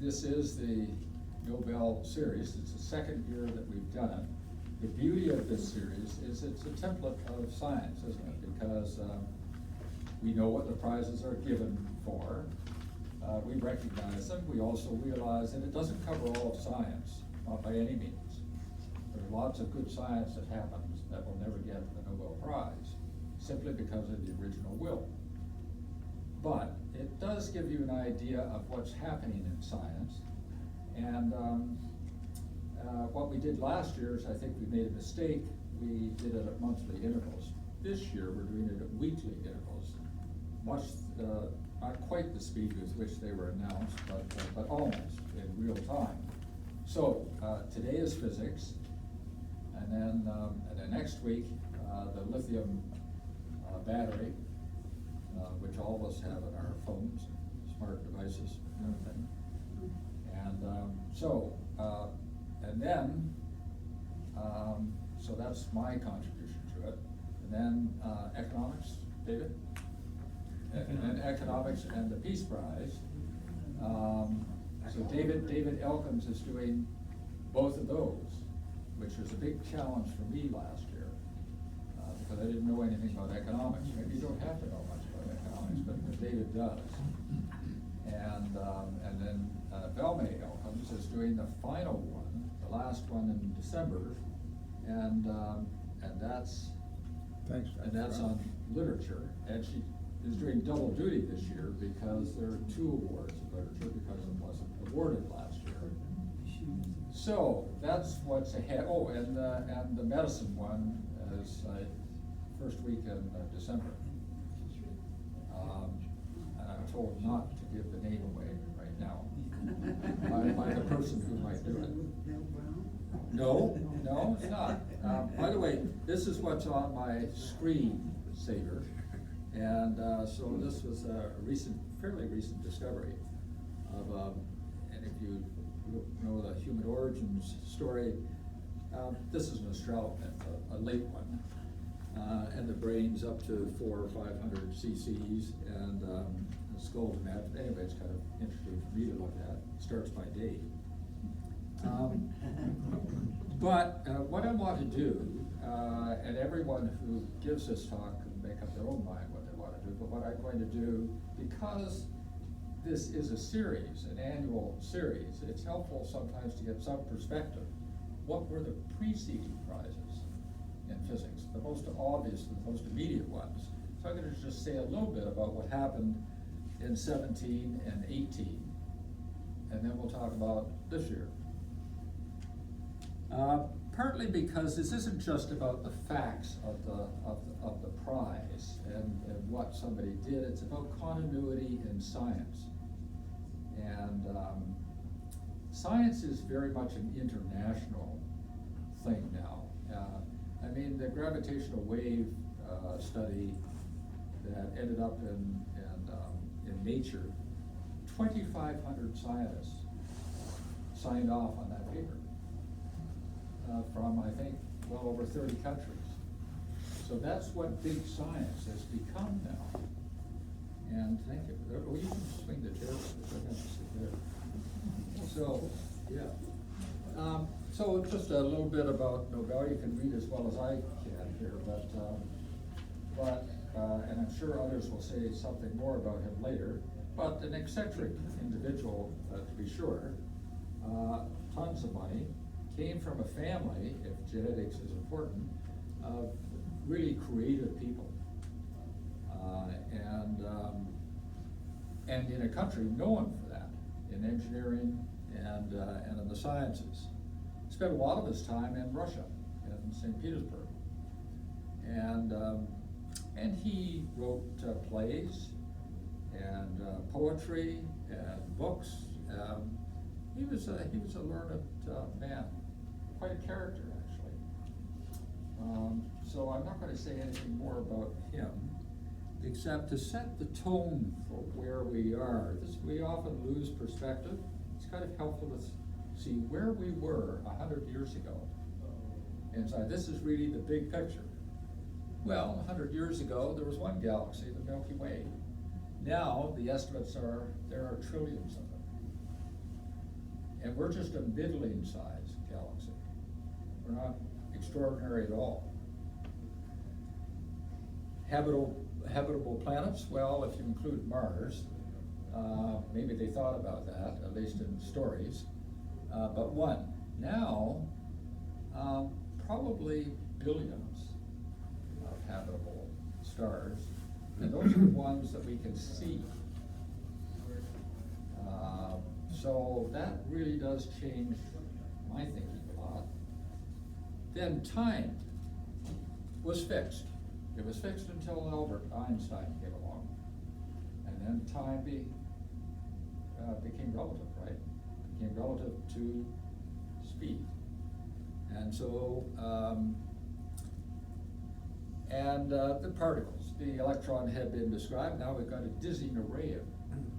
this is the Nobel series. It's the second year that we've done it. The beauty of this series is it's a template of science, isn't it? Because we know what the prizes are given for. We recognize them. We also realize that it doesn't cover all of science, not by any means. There's lots of good science that happens that will never get the Nobel Prize, simply because of the original will. But it does give you an idea of what's happening in science. And what we did last year is, I think we made a mistake. We did it at monthly intervals. This year, we're doing it at weekly intervals. Much, not quite the speed with which they were announced, but almost in real time. So today is physics, and then next week, the lithium battery, which all of us have in our phones, smart devices, and everything. And then, so that's my contribution to it. And then economics, David? And then economics and the Peace Prize. So David Elkins is doing both of those, which was a big challenge for me last year, because I didn't know anything about economics. Maybe you don't have to know much about economics, but David does. And then Belmay Elkins is doing the final one, the last one in December, and that's Thanks. and that's on literature. And she is doing double duty this year because there are 2 awards of literature because it wasn't awarded last year. So that's what's ahead. Oh, and the medicine one is first week in December. And I'm told not to give the name away right now by the person who might do it. No, it's not. By the way, this is what's on my screen saver. And so this was a fairly recent discovery of, and if you know the human origins story, this is an Australopithecus, a late one. And the brain's up to 400 or 500 cc's, and the skull's mad. Anyway, it's kind of interesting for me to look at. It starts by date. But what I want to do, and everyone who gives this talk can make up their own mind what they want to do, but what I'm going to do, because this is a series, an annual series, it's helpful sometimes to get some perspective. What were the preceding prizes in physics? The most obvious, the most immediate ones. So I'm going to just say a little bit about what happened in 17 and 18, and then we'll talk about this year. Partly because this isn't just about the facts of the prize and what somebody did. It's about continuity in science, and science is very much an international thing now. I mean, the gravitational wave study that ended up in Nature, 2,500 scientists signed off on that paper. From, I think, well over 30 countries. So that's what big science has become now. And thank you. Oh, you can swing the chair, so I have to sit there. So, yeah. So just a little bit about Nobel. You can read as well as I can here, and I'm sure others will say something more about him later. But an eccentric individual, to be sure. Tons of money. Came from a family, if genetics is important, of really creative people, and in a country known for that, in engineering and in the sciences. Spent a lot of his time in Russia, in St. Petersburg, and he wrote plays and poetry and books. He was a learned man. Quite a character, actually. So I'm not going to say anything more about him, except to set the tone for where we are. We often lose perspective. It's kind of helpful to see where we were 100 years ago. And so this is really the big picture. Well, 100 years ago, there was one galaxy, the Milky Way. Now, the estimates are there are trillions of them. And we're just a middling-sized galaxy. We're not extraordinary at all. Habitable planets, well, if you include Mars, maybe they thought about that, at least in stories, but one. Now, probably billions of habitable stars, and those are the ones that we can see. So that really does change my thinking a lot. Then time was fixed. It was fixed until Albert Einstein came along, and then time became relative, right? Became relative to speed. And so, the particles, the electron had been described. Now we've got a dizzying array of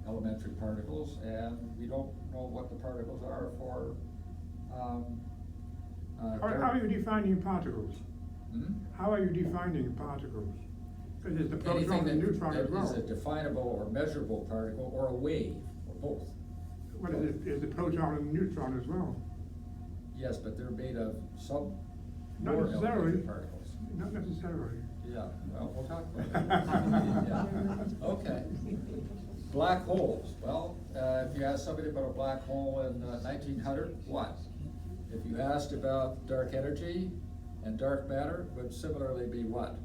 elementary particles, and we don't know what the particles are for. How are you defining particles? Hmm? How are you defining particles? Because there's the Anything proton and neutron that as well. is a definable or measurable particle, or a wave, or both. What is it? Is the proton and neutron as well? Yes, but they're made of Not more necessarily. elementary particles. Not necessarily. Yeah, well, we'll talk about that. Yeah. Okay. Black holes. Well, if you asked somebody about a black hole in 1900, what? If you asked about dark energy and dark matter, would similarly be what?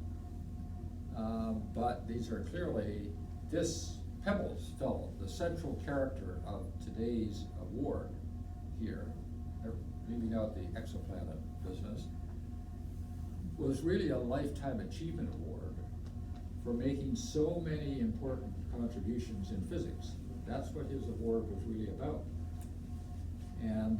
But these are clearly, this Pebbles fellow, the central character of today's award here, they're leaving out the exoplanet business, was really a Lifetime Achievement Award for making so many important contributions in physics. That's what his award was really about. And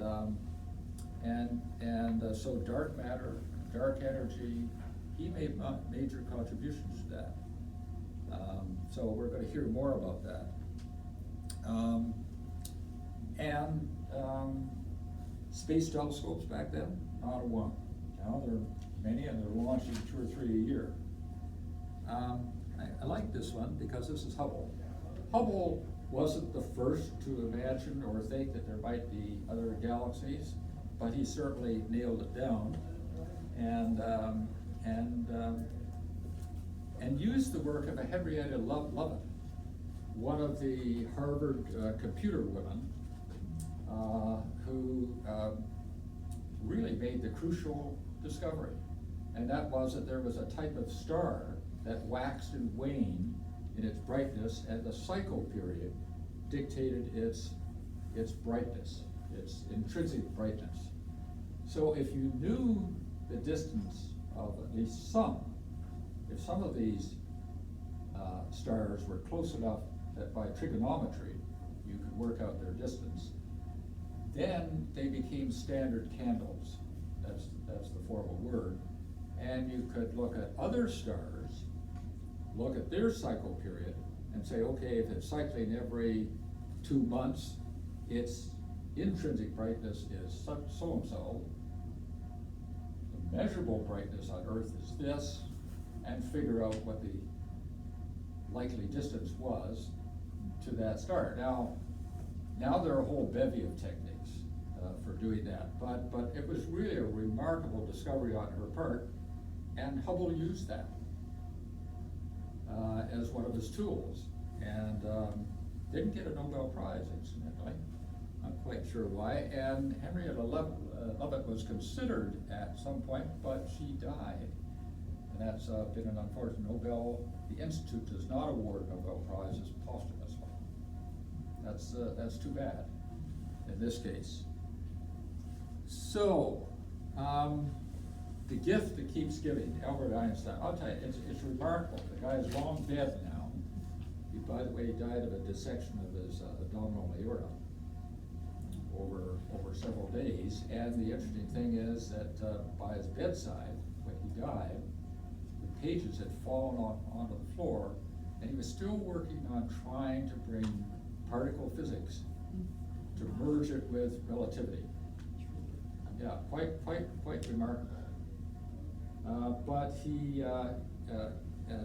so dark matter, dark energy, he made major contributions to that. So we're going to hear more about that. Space telescopes back then, not a one. Now there are many, and they're launching 2 or 3 a year. I like this one because this is Hubble. Hubble wasn't the first to imagine or think that there might be other galaxies, but he certainly nailed it down, and used the work of a Henrietta Lovett, one of the Harvard computer women, who really made the crucial discovery, and that was that there was a type of star that waxed and waned in its brightness, and the cycle period dictated its brightness, its intrinsic brightness. So if you knew the distance of at least some, if some of these stars were close enough that by trigonometry you could work out their distance, then they became standard candles. That's the formal word. And you could look at other stars, look at their cycle period, and say, okay, if it's cycling every 2 months, its intrinsic brightness is so-and-so. The measurable brightness on Earth is this, and figure out what the likely distance was to that star. Now there are a whole bevy of techniques for doing that, but it was really a remarkable discovery on her part, and Hubble used that as one of his tools, and didn't get a Nobel Prize, incidentally. I'm quite sure why. And Henrietta Lovett was considered at some point, but she died, and that's been an unfortunate. The Institute does not award Nobel Prizes posthumously. That's too bad in this case. So, the gift that keeps giving, Albert Einstein. I'll tell you, it's remarkable. The guy is long dead now. He, by the way, died of a dissection of his abdominal aorta over several days. And the interesting thing is that by his bedside, when he died, the pages had fallen onto the floor, and he was still working on trying to bring particle physics to merge it with relativity. Yeah, quite remarkable. But he,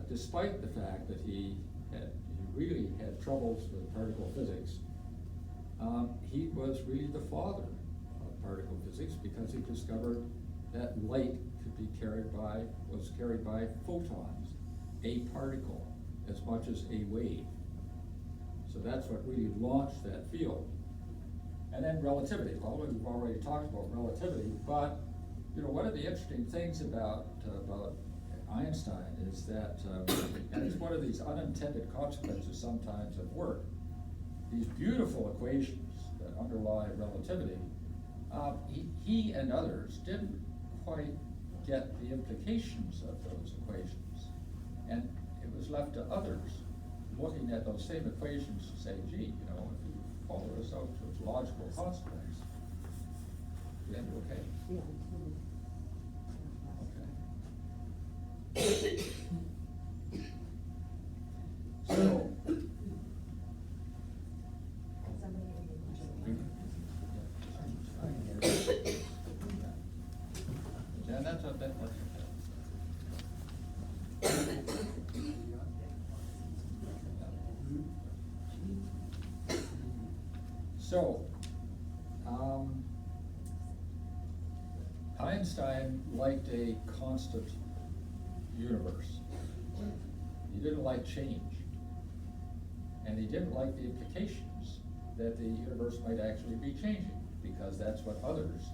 despite the fact that he really had troubles with particle physics, he was really the father of particle physics because he discovered that light was carried by photons, a particle, as much as a wave. So that's what really launched that field. And then relativity. Well, we've already talked about relativity, but one of the interesting things about Einstein is that, and it's one of these unintended consequences sometimes of work, these beautiful equations that underlie relativity, he and others didn't quite get the implications of those equations. And it was left to others looking at those same equations to say, gee, if you follow this out to its logical consequence, then you're okay. Yeah. Okay. So, yeah, that's a bit. So, Einstein liked a constant universe. He didn't like change. And he didn't like the implications that the universe might actually be changing, because that's what others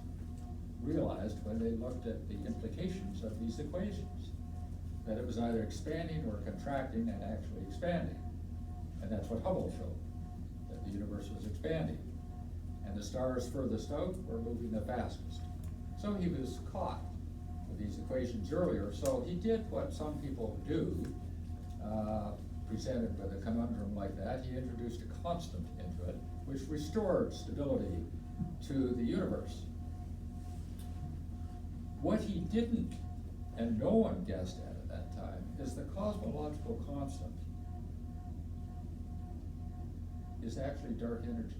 realized when they looked at the implications of these equations, that it was either expanding or contracting and actually expanding. And that's what Hubble showed, that the universe was expanding. And the stars furthest out were moving the fastest. So he was caught with these equations earlier. So he did what some people do, presented with a conundrum like that. He introduced a constant into it, which restored stability to the universe. What he didn't, and no one guessed at that time, is the cosmological constant is actually dark energy.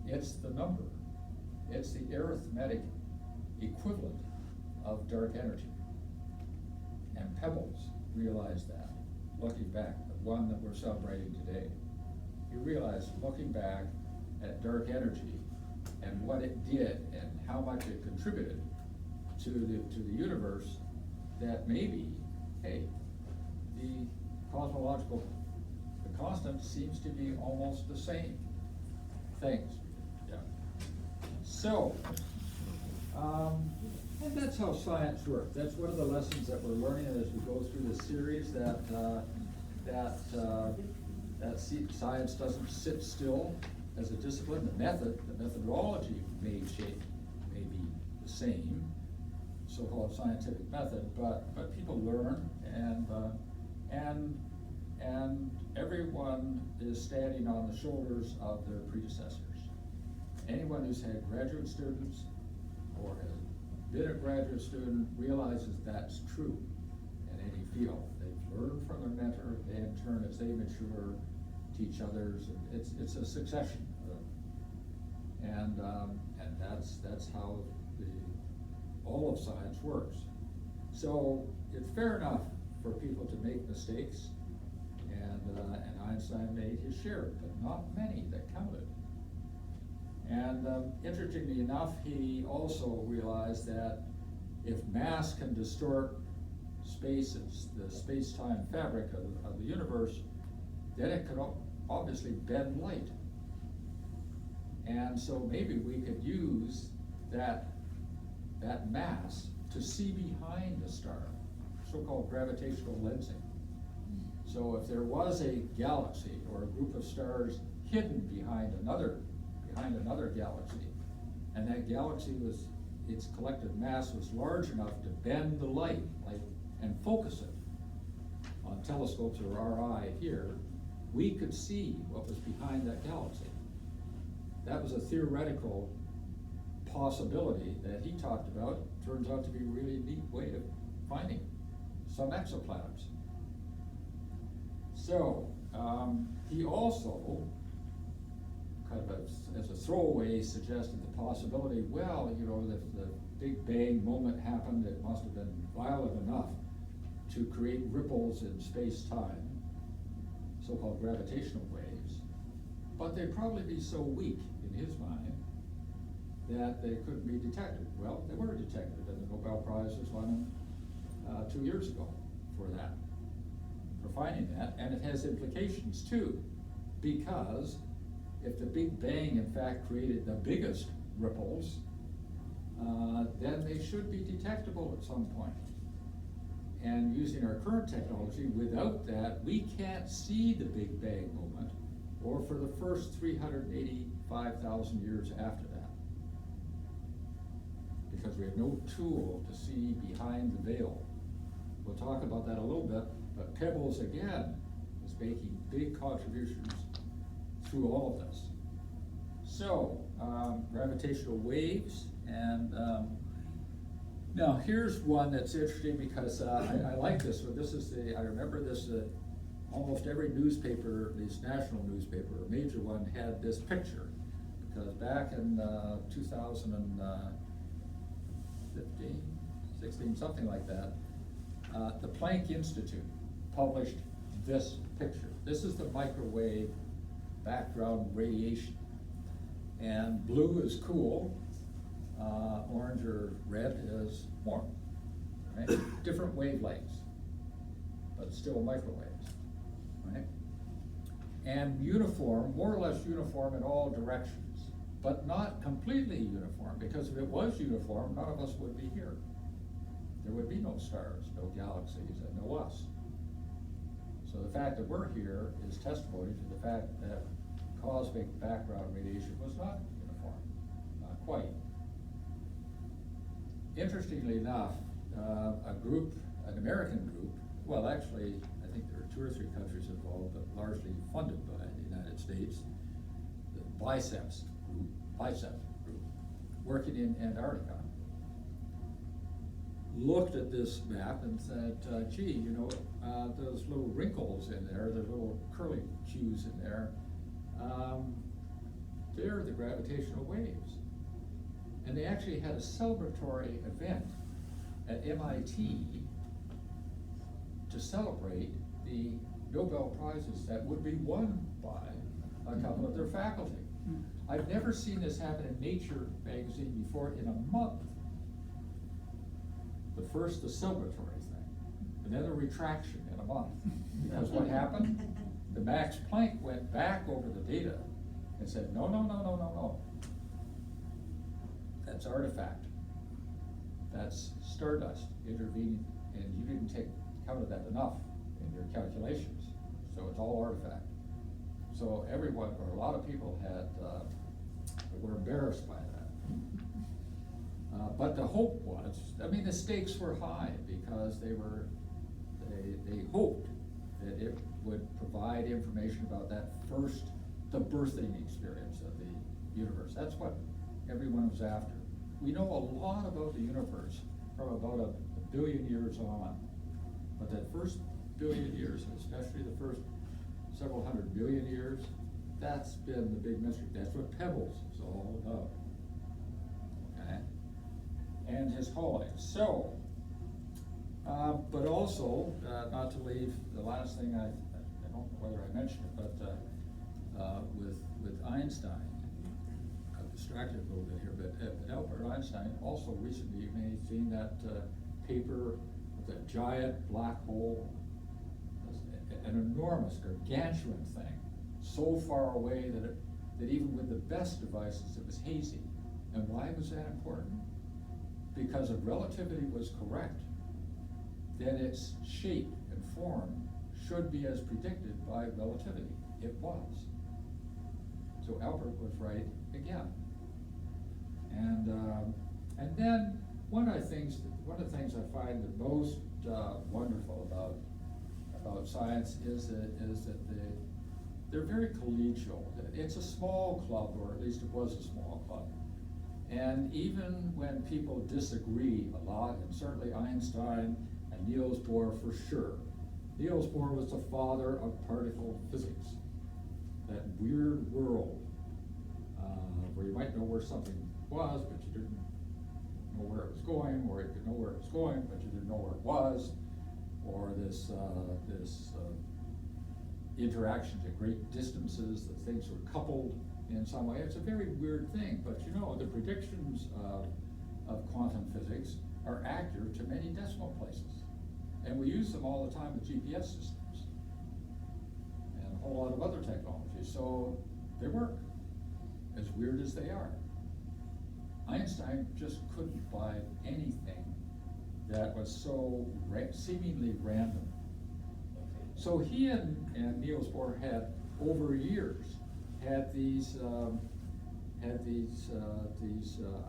It's the number. It's the arithmetic equivalent of dark energy. And Pebbles realized that, looking back, the one that we're celebrating today. He realized, looking back at dark energy and what it did and how much it contributed to the universe, that maybe, hey, the cosmological, the constant seems to be almost the same things. Yeah. So, and that's how science works. That's one of the lessons that we're learning as we go through this series, that science doesn't sit still as a discipline. The methodology may be the same, so-called scientific method, but people learn, and everyone is standing on the shoulders of their predecessors. Anyone who's had graduate students or has been a graduate student realizes that's true in any field. They've learned from their mentor, they in turn, as they mature, teach others. It's a succession, and that's how all of science works. So it's fair enough for people to make mistakes, and Einstein made his share, but not many that counted. And interestingly enough, he also realized that if mass can distort spaces, the space-time fabric of the universe, then it could obviously bend light. And so maybe we could use that mass to see behind a star, so-called gravitational lensing. So if there was a galaxy or a group of stars hidden behind another galaxy, and that galaxy its collective mass was large enough to bend the light and focus it on telescopes or our eye here, we could see what was behind that galaxy. That was a theoretical possibility that he talked about. Turns out to be a really neat way of finding some exoplanets. So he also, kind of as a throwaway, suggested the possibility, well, if the Big Bang moment happened, it must have been violent enough to create ripples in space-time, so-called gravitational waves. but they'd probably be so weak in his mind that they couldn't be detected. Well, they were detected, and the Nobel Prize was won 2 years ago for that, for finding that, and it has implications too, because if the Big Bang in fact created the biggest ripples, then they should be detectable at some point. And using our current technology, without that, we can't see the Big Bang moment, or for the first 385,000 years after that, because we have no tool to see behind the veil. We'll talk about that a little bit, but Pebbles again is making big contributions through all of this. So, gravitational waves, and now here's one that's interesting because I like this one. This is I remember this, almost every newspaper, this national newspaper, a major one, had this picture, because back in 2015, 16, something like that, the Planck Institute published this picture. This is the microwave background radiation. And blue is cool, orange or red is warm, right? Different wavelengths, but still microwaves, right? And uniform, more or less uniform in all directions, but not completely uniform, because if it was uniform, none of us would be here. There would be no stars, no galaxies, and no us. So the fact that we're here is testimony to the fact that cosmic background radiation was not uniform, not quite. Interestingly enough, a group, an American group, well actually, I think there are 2 or 3 countries involved, but largely funded by the United States, the BICEPS group, working in Antarctica, looked at this map and said, gee, you know, those little wrinkles in there, the little curly cues in there, they're the gravitational waves. And they actually had a celebratory event at MIT to celebrate the Nobel Prizes that would be won by a couple of their faculty. I've never seen this happen in Nature magazine before in a month. The first, the celebratory thing, and then the retraction in a month. Because what happened? The Max Planck went back over the data and said, no, no, no, no, no, no. That's artifact. That's stardust intervening, and you didn't take account of that enough in your calculations. So it's all artifact. So everyone, or a lot of people were embarrassed by that. But the hope was, I mean, the stakes were high because they hoped that it would provide information about that first, the birthing experience of the universe. That's what everyone was after. We know a lot about the universe from about a billion years on, but that first billion years, especially the first several hundred billion years, that's been the big mystery. That's what Pebbles is all about. Okay? And his calling. So, but also, not to leave the last thing, I don't know whether I mentioned it, but with Einstein, I'm distracted a little bit here, but Albert Einstein also recently, you may have seen that paper with a giant black hole, an enormous, gargantuan thing, so far away that even with the best devices, it was hazy. And why was that important? Because if relativity was correct, then its shape and form should be as predicted by relativity. It was. So Albert was right again. And then one of the things I find the most wonderful about science is that they're very collegial. It's a small club, or at least it was a small club. And even when people disagree a lot, and certainly Einstein and Niels Bohr for sure. Niels Bohr was the father of particle physics, that weird world where you might know where something was, but you didn't know where it was going, or you could know where it was going, but you didn't know where it was, or this interactions at great distances, that things are coupled in some way. It's a very weird thing, but you know, the predictions of quantum physics are accurate to many decimal places. And we use them all the time with GPS systems and a whole lot of other technologies. So they work, as weird as they are. Einstein just couldn't buy anything that was so seemingly random. So he and Niels Bohr had, over years, had these I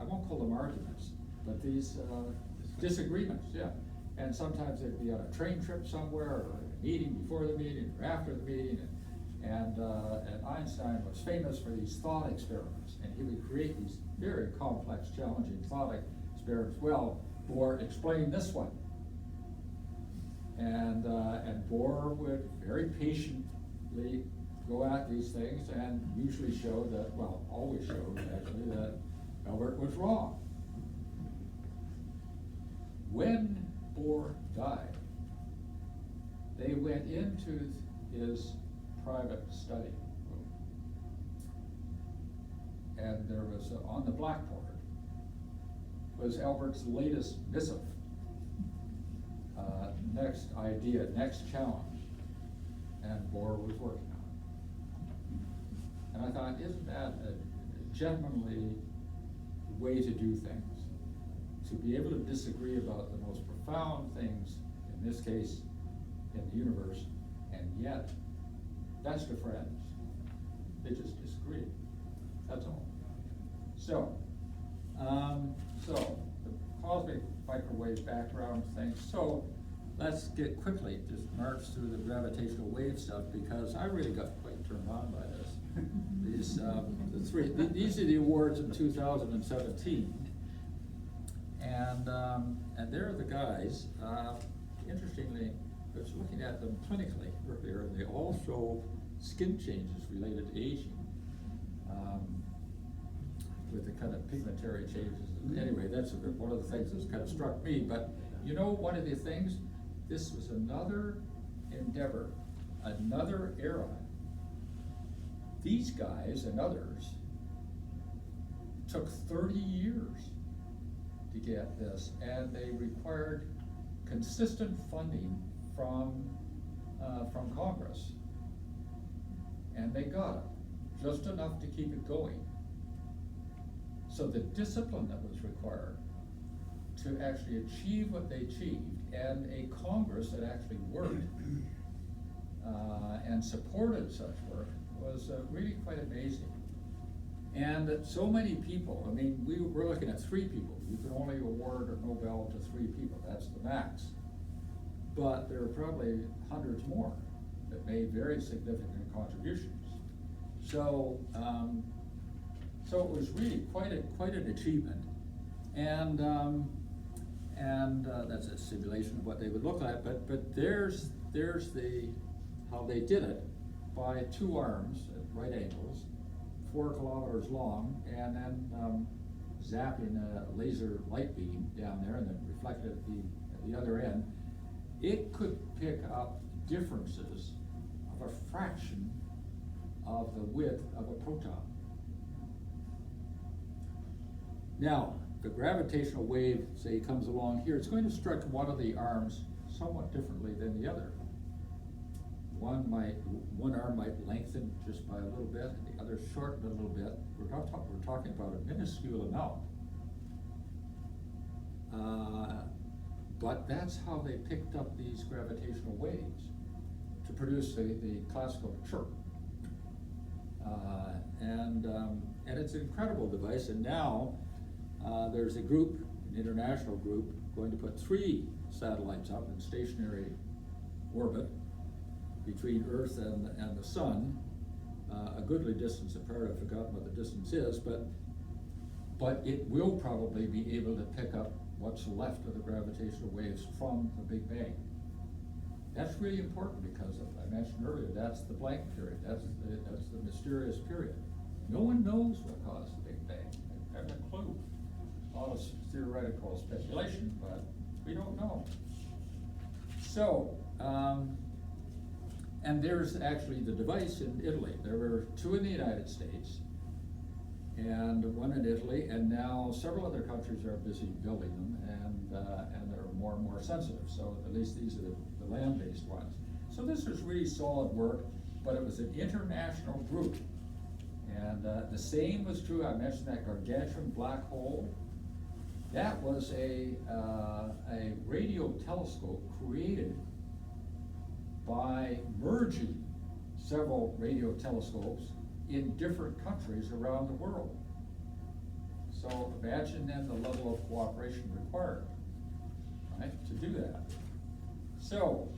won't call them arguments, but these disagreements, yeah. And sometimes they'd be on a train trip somewhere, or a meeting before the meeting, or after the meeting, and Einstein was famous for these thought experiments, and he would create these very complex, challenging thought experiments. Well, Bohr explained this one. And Bohr would very patiently go at these things and usually show that, well, always showed actually, that Albert was wrong. When Bohr died, they went into his private study room. And there was, on the blackboard, was Albert's latest missive. Next idea, next challenge, and Bohr was working on it. And I thought, isn't that a gentlemanly way to do things? To be able to disagree about the most profound things, in this case, in the universe, and yet, best of friends, they just disagree. That's all. So, the cosmic microwave background thing. So let's get quickly, just march through the gravitational wave stuff, because I really got quite turned on by this. These are the awards in 2017. And there are the guys, interestingly, I was looking at them clinically earlier, and they all show skin changes related to aging. With the kind of pigmentary changes. Anyway, that's one of the things that's kind of struck me. But you know, one of the things, this was another endeavor, another era. These guys and others took 30 years to get this, and they required consistent funding from Congress. And they got it, just enough to keep it going. So the discipline that was required to actually achieve what they achieved, and a Congress that actually worked and supported such work, was really quite amazing. And so many people, I mean, we're looking at 3 people. You can only award a Nobel to 3 people, that's the max. But there are probably hundreds more that made very significant contributions. So, so it was really quite an achievement, and that's a simulation of what they would look like. But there's the how they did it, by 2 arms at right angles, 4 kilometers long, and then zapping a laser light beam down there, and then reflected at the other end. It could pick up differences of a fraction of the width of a proton. Now, the gravitational wave, say, comes along here, it's going to strike one of the arms somewhat differently than the other. One arm might lengthen just by a little bit, and the other shorten a little bit. We're talking about a minuscule amount. But that's how they picked up these gravitational waves to produce the classical chirp. And it's an incredible device, and now there's a group, an international group, going to put 3 satellites up in stationary orbit between Earth and the Sun, a goodly distance apart. I've forgotten what the distance is, but it will probably be able to pick up what's left of the gravitational waves from the Big Bang. That's really important because, as I mentioned earlier, that's the blank period. That's the mysterious period. No one knows what caused the Big Bang. They haven't a clue. A lot of theoretical speculation, but we don't know. So, And there's actually the device in Italy. There were 2 in the United States and 1 in Italy, and now several other countries are busy building them, and they're more and more sensitive. So at least these are the land-based ones. So this was really solid work, but it was an international group. And the same was true, I mentioned that gargantuan black hole. That was a radio telescope created by merging several radio telescopes in different countries around the world. So imagine then the level of cooperation required, right, to do that. So,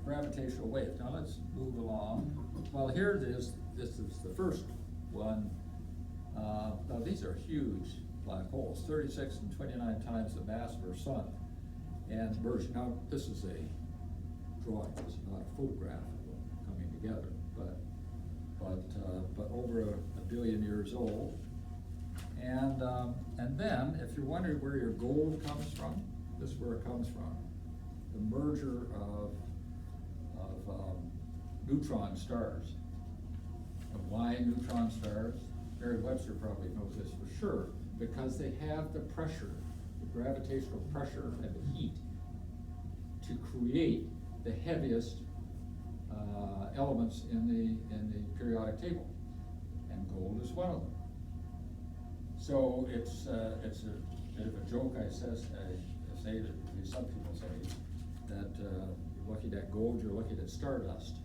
gravitational wave. Now let's move along. Well, here it is. This is the first one. Now these are huge black holes, 36 and 29 times the mass of our sun. And merged. Now this is a drawing. It's not a photograph of them coming together, but over a billion years old. And then, if you're wondering where your gold comes from, this is where it comes from. The merger of neutron stars. And why neutron stars? Mary Webster probably knows this for sure, because they have the pressure, the gravitational pressure and the heat to create the heaviest elements in the periodic table, and gold is one of them. So it's a bit of a joke. I say that some people say that you're looking at gold, you're looking at stardust.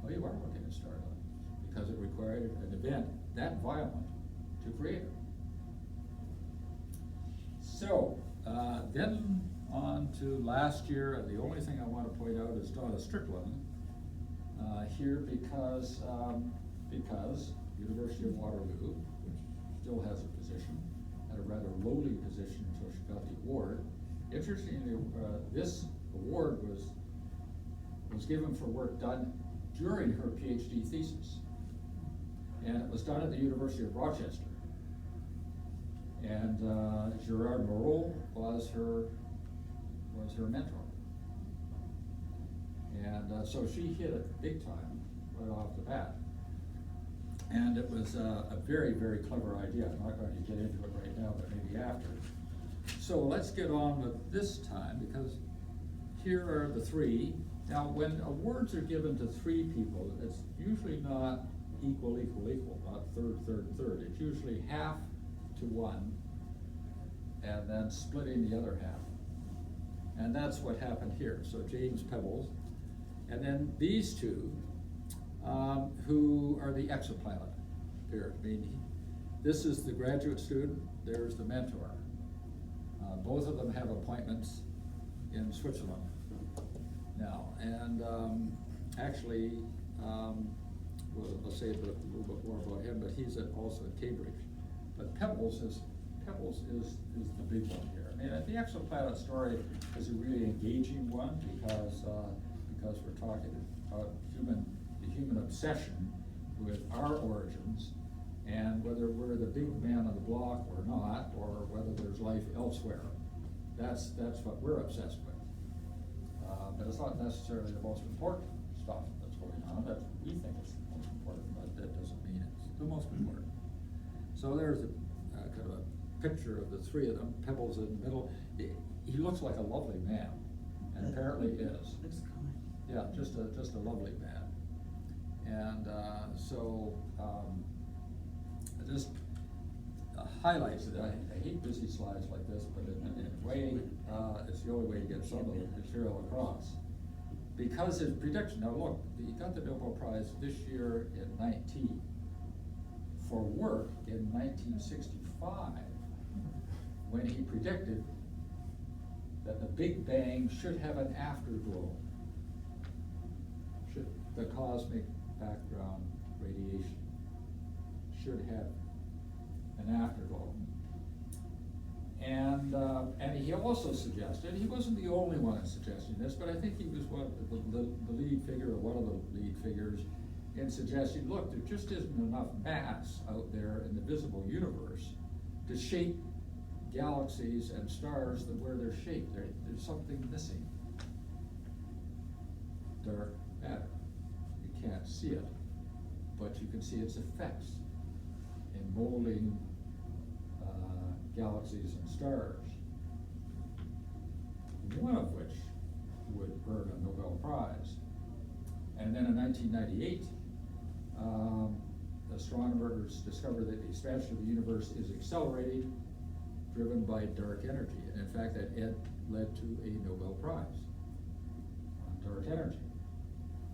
Well, you are looking at stardust because it required an event that violent to create it. So then on to last year, and the only thing I want to point out is Donna Strickland here because University of Waterloo, which still has a position, had a rather lowly position until she got the award. Interestingly, this award was given for work done during her PhD thesis, and it was done at the University of Rochester. And Gerard Moreau was her mentor. And so she hit it big time right off the bat. And it was a very, very clever idea. I'm not going to get into it right now, but maybe after. So let's get on with this time, because here are the 3. Now, when awards are given to 3 people, it's usually not equal, not third. It's usually half to one, and then splitting the other half. And that's what happened here. So James Pebbles, and then these 2, who are the Exoplanet here. I mean, this is the graduate student, there's the mentor. Both of them have appointments in Switzerland now. And actually, we'll say a little bit more about him, but he's also at Cambridge. But Pebbles is the big one here. I mean, the Exoplanet story is a really engaging one because we're talking about the human obsession with our origins, and whether we're the big man on the block or not, or whether there's life elsewhere. That's what we're obsessed with. But it's not necessarily the most important stuff that's going on. That's what we think is the most important, but that doesn't mean it's the most important. So there's a kind of a picture of the 3 of them. Pebbles in the middle. He looks like a lovely man, and apparently is. Yeah, just a lovely man. And so just highlights it. I hate busy slides like this, but in a way, it's the only way to get some of the material across. Because his prediction, now look, he got the Nobel Prize this year in 19 for work in 1965, when he predicted that the Big Bang should have an afterglow. The cosmic background radiation should have an afterglow. And he also suggested, he wasn't the only one suggesting this, but I think he was one of the lead figure, or one of the lead figures, in suggesting, look, there just isn't enough mass out there in the visible universe to shape galaxies and stars where they're shaped. There's something missing. Dark matter. You can't see it, but you can see its effects in molding galaxies and stars, one of which would earn a Nobel Prize. And then in 1998, astronomers discovered that the expansion of the universe is accelerating, driven by dark energy. And in fact, that led to a Nobel Prize on dark energy.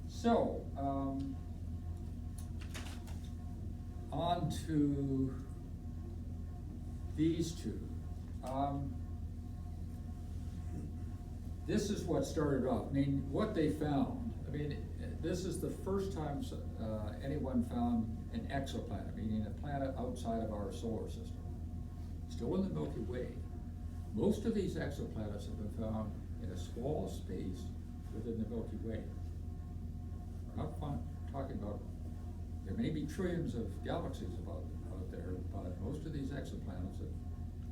So, on to these two. This is what started off. I mean, what they found, I mean, this is the first time anyone found an exoplanet, meaning a planet outside of our solar system, still in the Milky Way. Most of these exoplanets have been found in a small space within the Milky Way. We're not talking about, there may be trillions of galaxies out there, but most of these exoplanets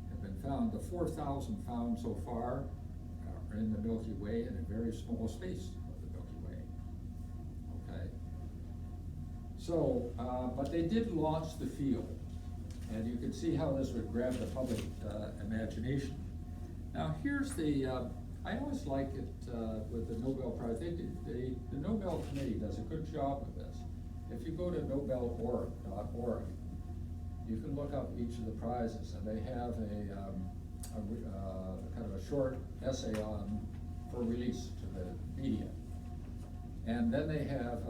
have been found. The 4,000 found so far are in the Milky Way in a very small space of the Milky Way. Okay. So, but they did launch the field, and you can see how this would grab the public imagination. Now, here's the, I always like it with the Nobel Prize. The Nobel Committee does a good job with this. If you go to nobelorg.org, you can look up each of the prizes, and they have a kind of a short essay for release to the media. And then they have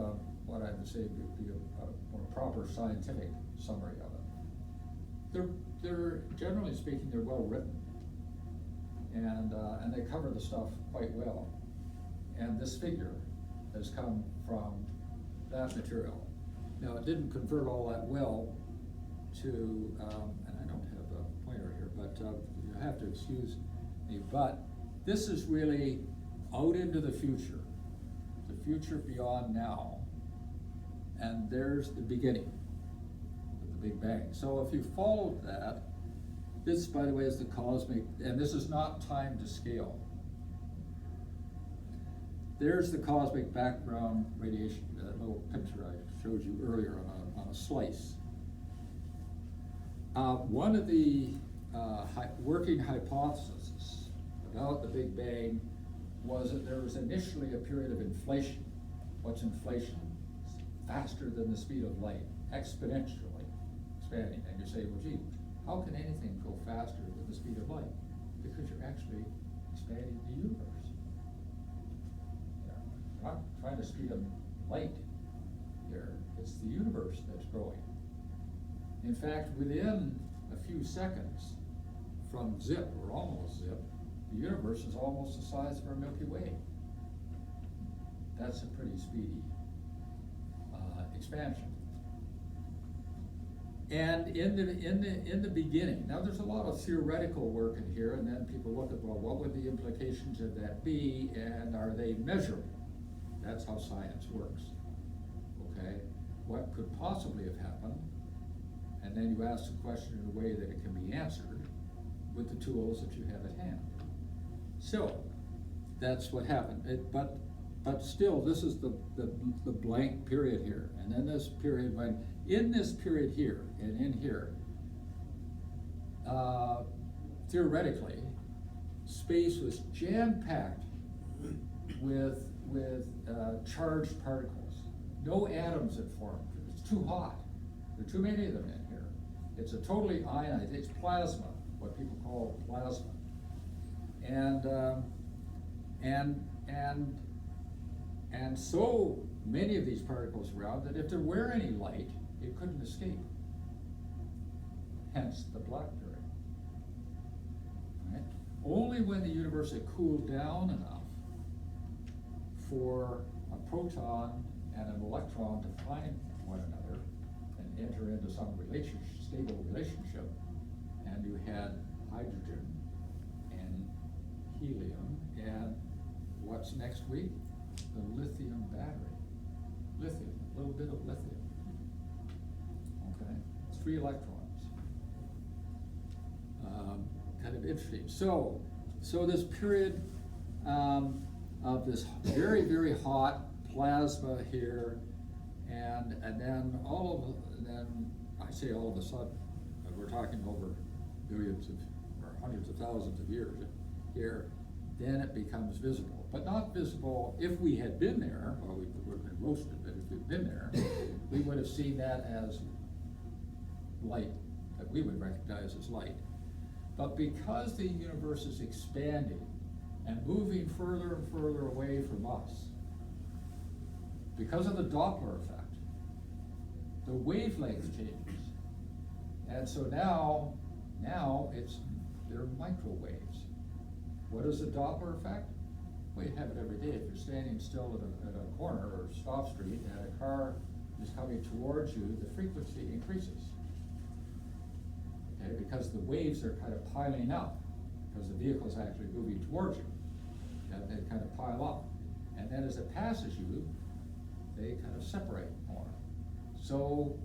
what I would say would be a more proper scientific summary of it. They're generally speaking, they're well written, and they cover the stuff quite well. And this figure has come from that material. Now, it didn't convert all that well to, and I don't have a pointer here, but you have to excuse me, but this is really out into the future beyond now, and there's the beginning of the Big Bang. So if you followed that, this, by the way, is the cosmic, and this is not time to scale. There's the cosmic background radiation, that little picture I showed you earlier on a slice. One of the working hypotheses about the Big Bang was that there was initially a period of inflation. What's inflation? It's faster than the speed of light, exponentially expanding. And you say, well, gee, how can anything go faster than the speed of light? Because you're actually expanding the universe. You're not trying to speed up light here. It's the universe that's growing. In fact, within a few seconds from zip, or almost zip, the universe is almost the size of our Milky Way. That's a pretty speedy expansion. And in the beginning, now there's a lot of theoretical work in here, and then people look at, well, what would the implications of that be, and are they measurable? That's how science works. Okay, what could possibly have happened? And then you ask the question in a way that it can be answered with the tools that you have at hand. So that's what happened. But still, this is the blank period here, and then this period when in this period here and in here, theoretically, space was jam-packed with charged particles. No atoms had formed. It's too hot. There are too many of them in here. It's a totally ionized. It's plasma, what people call plasma, and so many of these particles around that if there were any light, it couldn't escape. Hence the black period. Right? Only when the universe had cooled down enough for a proton and an electron to find one another and enter into some stable relationship, and you had hydrogen and helium, and what's next week? The lithium battery. Lithium, a little bit of lithium. Okay, 3 electrons. Kind of interesting. So this period of this very, very hot plasma here, and then I say all of a sudden, we're talking over billions of, or hundreds of thousands of years here, then it becomes visible. But not visible if we had been there, well, we would have been roasted, but if we'd been there, we would have seen that as light, that we would recognize as light. But because the universe is expanding and moving further and further away from us, because of the Doppler effect, the wavelength changes. And so now they're microwaves. What is the Doppler effect? Well, you have it every day. If you're standing still at a corner or a stop street and a car is coming towards you, the frequency increases. Okay, because the waves are kind of piling up, because the vehicle is actually moving towards you. And they kind of pile up. And then as it passes you, they kind of separate more. So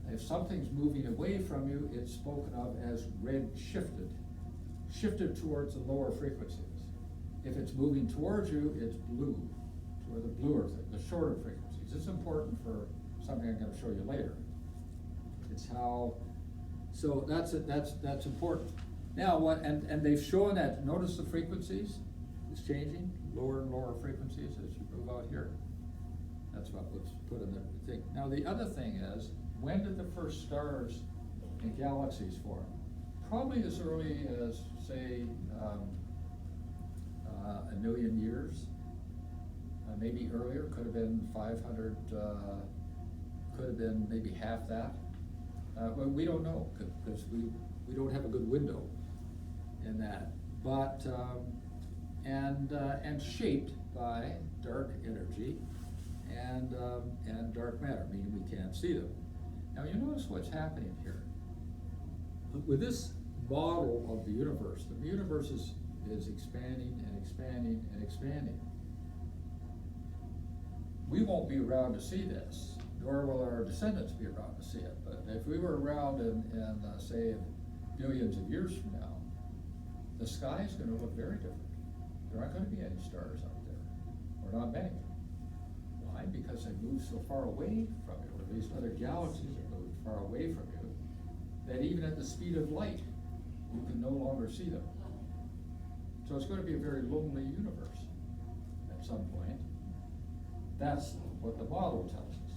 if something's moving away from you, it's spoken of as red shifted towards the lower frequencies. If it's moving towards you, it's blue, toward the bluer thing, the shorter frequencies. It's important for something I'm going to show you later. It's how, so that's important. Now what, and they've shown that, notice the frequencies is changing, lower and lower frequencies as you move out here. That's what was put in the thing. Now the other thing is, when did the first stars and galaxies form? Probably as early as, say, 1 million years, maybe earlier, could have been 500, could have been maybe half that. But we don't know, because we don't have a good window in that. But, and shaped by dark energy and dark matter, meaning we can't see them. Now you notice what's happening here. With this model of the universe is expanding and expanding and expanding. We won't be around to see this, nor will our descendants be around to see it. But if we were around in say, billions of years from now, the sky is going to look very different. There aren't going to be any stars out there, or not many. Why? Because they move so far away from you, or these other galaxies are moved far away from you, that even at the speed of light, you can no longer see them. So it's going to be a very lonely universe at some point. That's what the model tells us.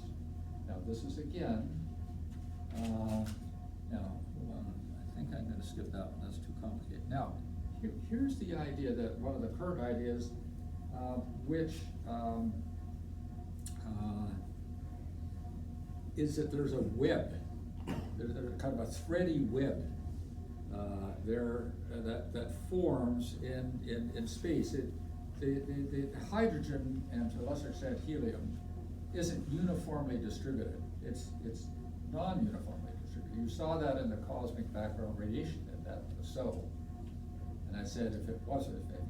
Now this is again, now hold on, I think I'm going to skip that one, that's too complicated. Now, here's the idea that one of the current ideas, which is that there's a web, there's kind of a thready web there that forms in space. The hydrogen, and to a lesser extent helium, isn't uniformly distributed. It's non-uniformly distributed. You saw that in the cosmic background radiation, that was so. And I said if it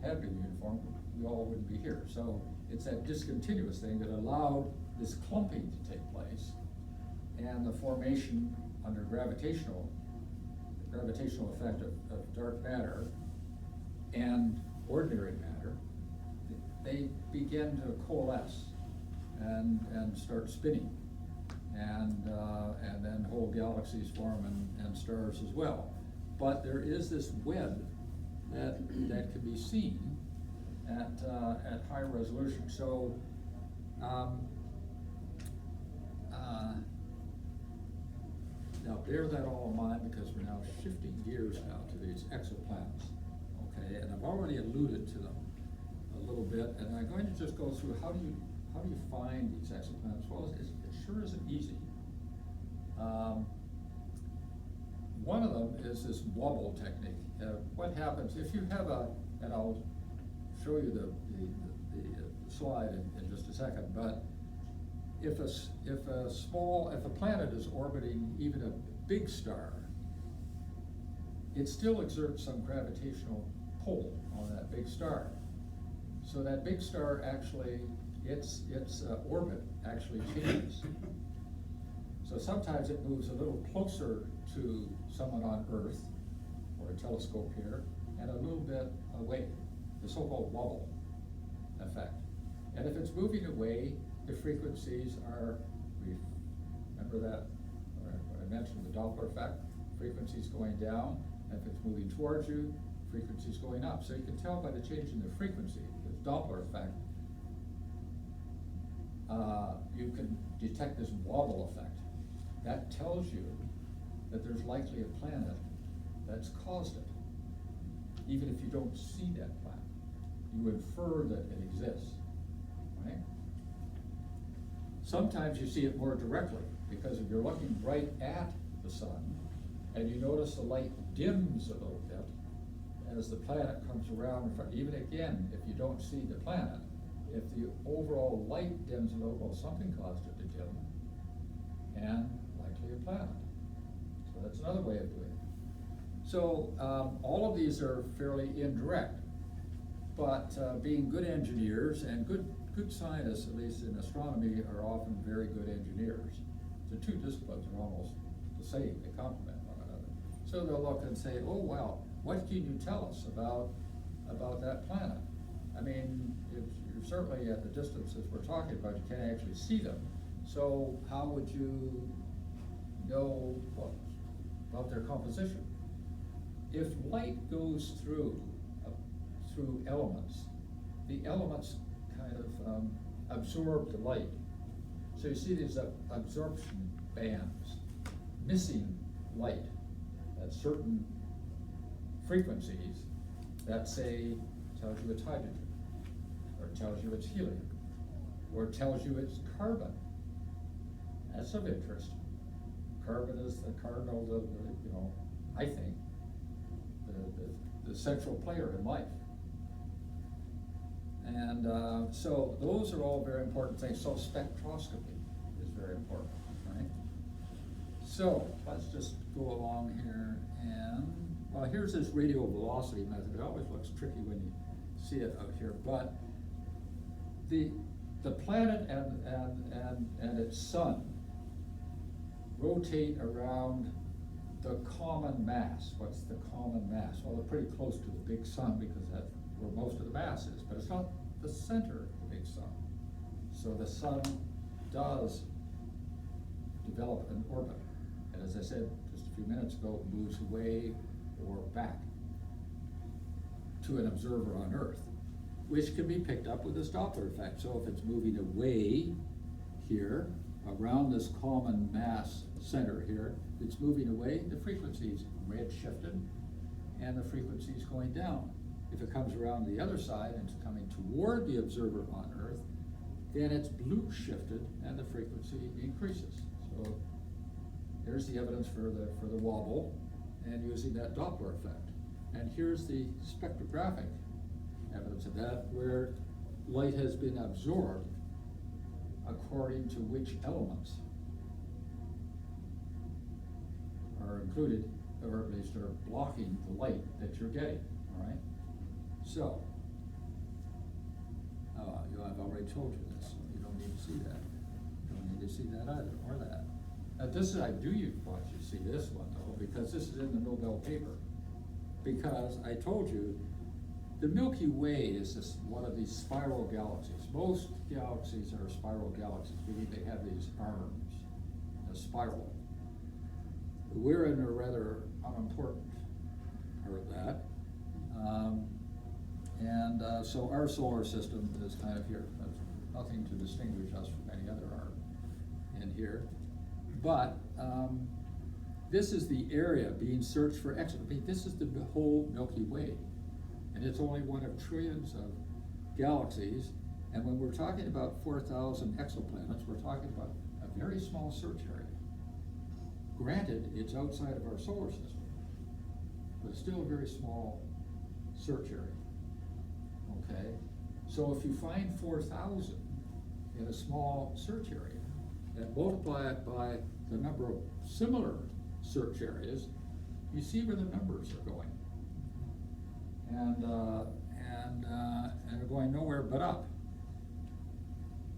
had been uniform, we all wouldn't be here. So it's that discontinuous thing that allowed this clumping to take place, and the formation under gravitational effect of dark matter and ordinary matter. They begin to coalesce and start spinning, and then whole galaxies form and stars as well. But there is this web that can be seen at high resolution. So now bear that all in mind, because we're now shifting gears now to these exoplanets. Okay, and I've already alluded to them a little bit, and I'm going to just go through how do you find these exoplanets? Well, it sure isn't easy. One of them is this Wobble Technique. What happens if you have and I'll show you the slide in just a second, but if a planet is orbiting even a big star, it still exerts some gravitational pull on that big star. So that big star actually, its orbit actually changes. So sometimes it moves a little closer to someone on Earth, or a telescope here, and a little bit away, the so-called Wobble Effect. And if it's moving away, the frequencies are, remember that, what I mentioned, the Doppler effect, frequencies going down, and if it's moving towards you, frequencies going up. So you can tell by the change in the frequency, the Doppler effect, you can detect this wobble effect. That tells you that there's likely a planet that's caused it. Even if you don't see that planet, you infer that it exists, right? Sometimes you see it more directly, because if you're looking right at the sun, and you notice the light dims a little bit as the planet comes around in front, even again, if you don't see the planet, if the overall light dims a little, well, something caused it to dim, and likely a planet. So that's another way of doing it. So all of these are fairly indirect, but being good engineers and good scientists, at least in astronomy, are often very good engineers. The two disciplines are almost the same, they complement one another. So they'll look and say, oh wow, what can you tell us about that planet? I mean, you're certainly at the distances we're talking about, you can't actually see them. So how would you know about their composition? If light goes through elements, the elements kind of absorb the light. So you see these absorption bands, missing light at certain frequencies that say, tells you it's hydrogen, or tells you it's helium, or tells you it's carbon. That's of interest. Carbon is the cardinal, I think, the central player in life. And so those are all very important things. So spectroscopy is very important, right? So let's just go along here and, well, here's this radial velocity method. It always looks tricky when you see it out here, but the planet and its sun rotate around the common mass. What's the common mass? Well, they're pretty close to the big sun because that's where most of the mass is, but it's not the center of the big sun. So the sun does develop an orbit. And as I said just a few minutes ago, it moves away or back to an observer on Earth, which can be picked up with this Doppler effect. So if it's moving away here, around this common mass center here, it's moving away, the frequency is red shifted, and the frequency is going down. If it comes around the other side and it's coming toward the observer on Earth, then it's blue shifted and the frequency increases. So there's the evidence for the wobble and using that Doppler effect. And here's the spectrographic evidence of that, where light has been absorbed according to which elements are included, or at least are blocking the light that you're getting, all right? So, I've already told you this, so you don't need to see that. You don't need to see that either, or that. Now this is, I do want you to see this one though, because this is in the Nobel paper. Because I told you, the Milky Way is just one of these spiral galaxies. Most galaxies are spiral galaxies, meaning they have these arms, a spiral. We're in a rather unimportant part of that. So our solar system is kind of here. There's nothing to distinguish us from any other arm in here. But this is the area being searched for exoplanets. This is the whole Milky Way. And it's only one of trillions of galaxies. And when we're talking about 4,000 exoplanets, we're talking about a very small search area. Granted, it's outside of our solar system, but it's still a very small search area. Okay? So if you find 4,000 in a small search area, and multiply it by the number of similar search areas, you see where the numbers are going. And they're going nowhere but up.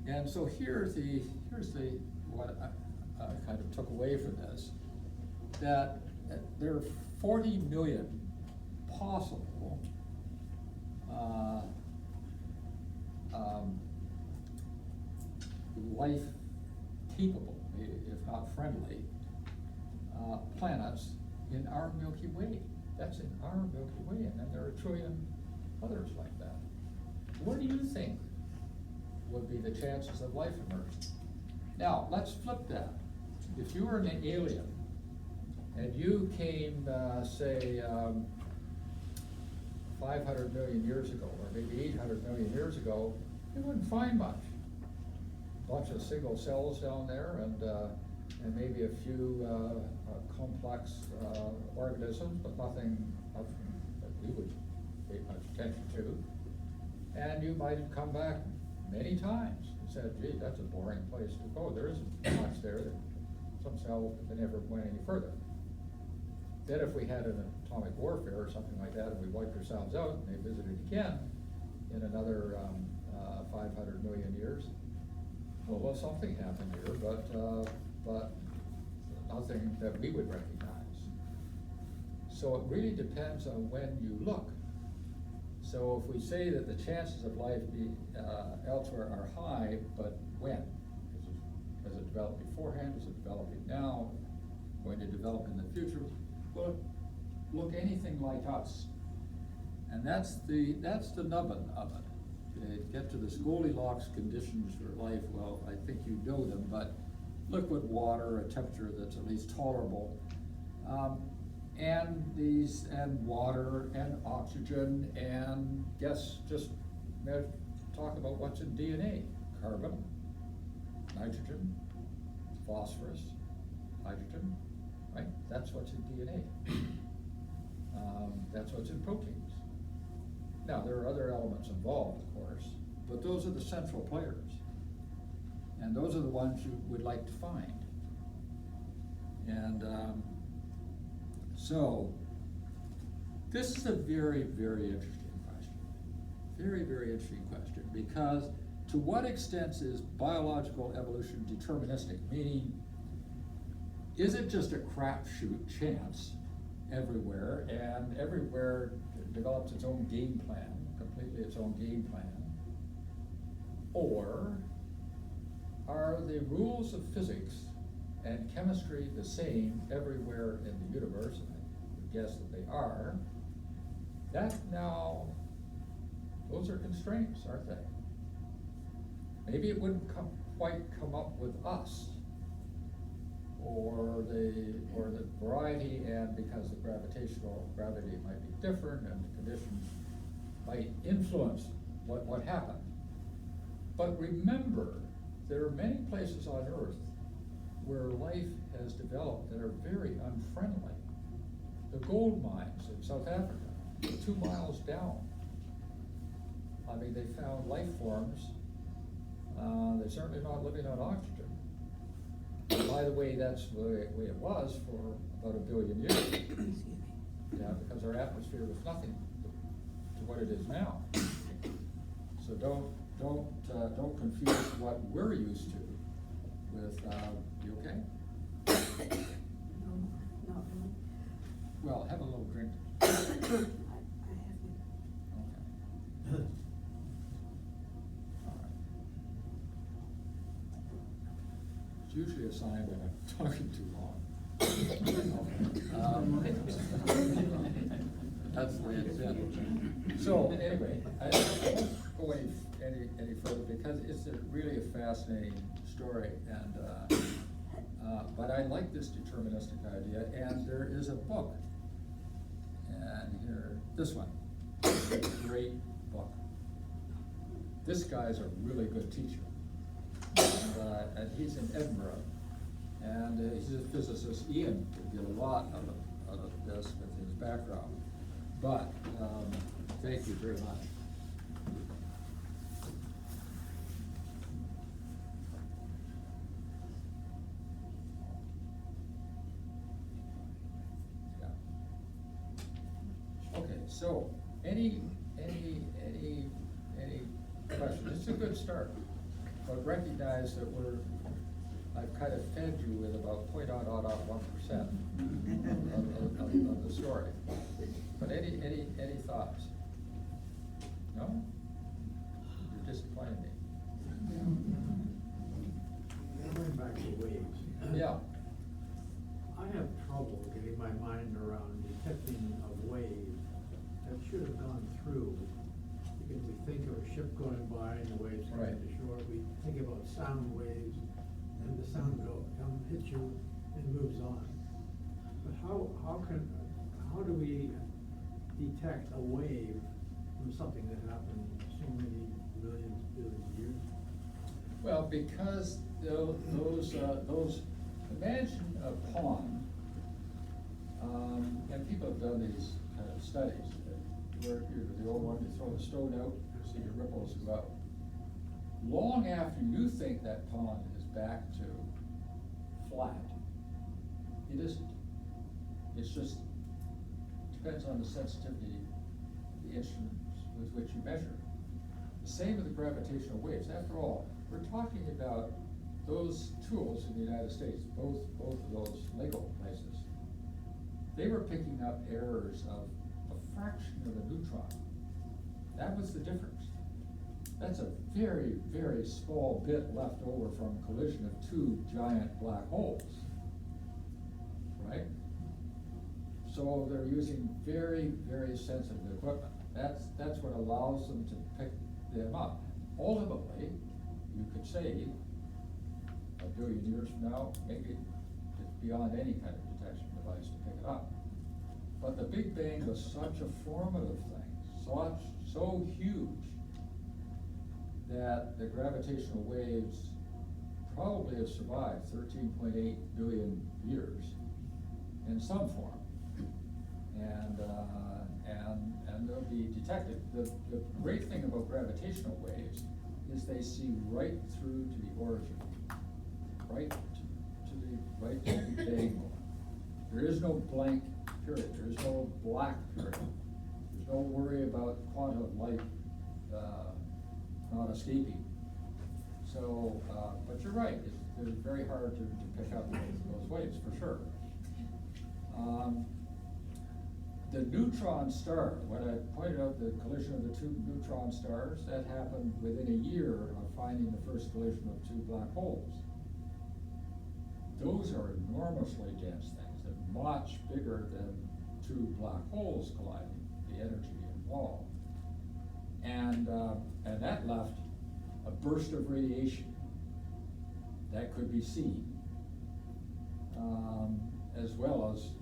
And so here's what I kind of took away from this, that there are 40 million possible life capable, if not friendly, planets in our Milky Way. That's in our Milky Way, and then there are a trillion others like that. What do you think would be the chances of life emerging? Now, let's flip that. If you were an alien, and you came, say, 500 million years ago, or maybe 800 million years ago, you wouldn't find much. A bunch of single cells down there, and maybe a few complex organisms, but nothing that we would pay much attention to. And you might have come back many times and said, gee, that's a boring place to go. There isn't much there. Some cell that never went any further. Then if we had an atomic warfare or something like that, and we wiped ourselves out, and they visited again in another 500 million years, well, something happened here, but nothing that we would recognize. So it really depends on when you look. So if we say that the chances of life elsewhere are high, but when? Has it developed beforehand? Is it developing now? Going to develop in the future? Well, look anything like us. And that's the nubbin of it. To get to the Goldilocks conditions for life, well, I think you know them, but liquid water, a temperature that's at least tolerable, and water and oxygen, and just talk about what's in DNA: carbon, nitrogen, phosphorus, hydrogen, right? That's what's in DNA. That's what's in proteins. Now, there are other elements involved, of course, but those are the central players. And those are the ones you would like to find. And so, this is a very, very interesting question. Very, very interesting question, because to what extent is biological evolution deterministic? Meaning, is it just a crapshoot chance everywhere, and everywhere develops its own game plan, completely its own game plan? Or are the rules of physics and chemistry the same everywhere in the universe? And I would guess that they are. That now, those are constraints, aren't they? Maybe it wouldn't quite come up with us, or the variety, and because the gravity might be different, and the conditions might influence what happened. But remember, there are many places on Earth where life has developed that are very unfriendly. The gold mines in South Africa, 2 miles down. I mean, they found life forms. They're certainly not living on oxygen. By the way, that's the way it was for about 1 billion years. Yeah, because our atmosphere was nothing to what it is now. So don't confuse what we're used to with, you okay? No, not really. Well, have a little drink. I have it. Okay. All right. It's usually a sign that I'm talking too long. That's the way it's been. So anyway, I won't go any further, because it's really a fascinating story, and but I like this deterministic idea, and there is a book, and here, this one, a great book. This guy's a really good teacher, and he's in Edinburgh, and he's a physicist. Ian could get a lot out of this with his background, but thank you very much. So, any questions? It's a good start, but recognize that I've kind of fed you with about 0.001% of the story. But any thoughts? No? You're disappointing me. Right. to shore, we think about sound waves, and the sound hits you and moves on. But how do we detect a wave from something that happened so many billions of years? Well, because those, imagine a pond, and people have done these studies, where the old one, you throw the stone out, you see the ripples go out. Long after you think that pond is back to flat, it isn't. It's just, depends on the sensitivity of the instruments with which you measure. The same with the gravitational waves. After all, we're talking about those tools in the United States, both of those Lego places. They were picking up errors of a fraction of a neutron. That was the difference. That's a very, very small bit left over from collision of two giant black holes, right? So they're using very, very sensitive equipment. That's what allows them to pick them up. Ultimately, you could say, a billion years from now, maybe it's beyond any kind of detection device to pick it up. But the Big Bang was such a formative thing, so huge, that the gravitational waves probably have survived 13.8 billion years in some form. And they'll be detected. The great thing about gravitational waves is they see right through to the origin, right to the Big Bang. There is no blank period. There is no black period. There's no worry about quantum light not escaping. So, but you're right. It's very hard to pick up those waves for sure. The neutron star, when I pointed out the collision of the two neutron stars, that happened within a year of finding the first collision of two black holes. Those are enormously dense things, and much bigger than two black holes colliding, the energy involved. And that left a burst of radiation that could be seen, as well as,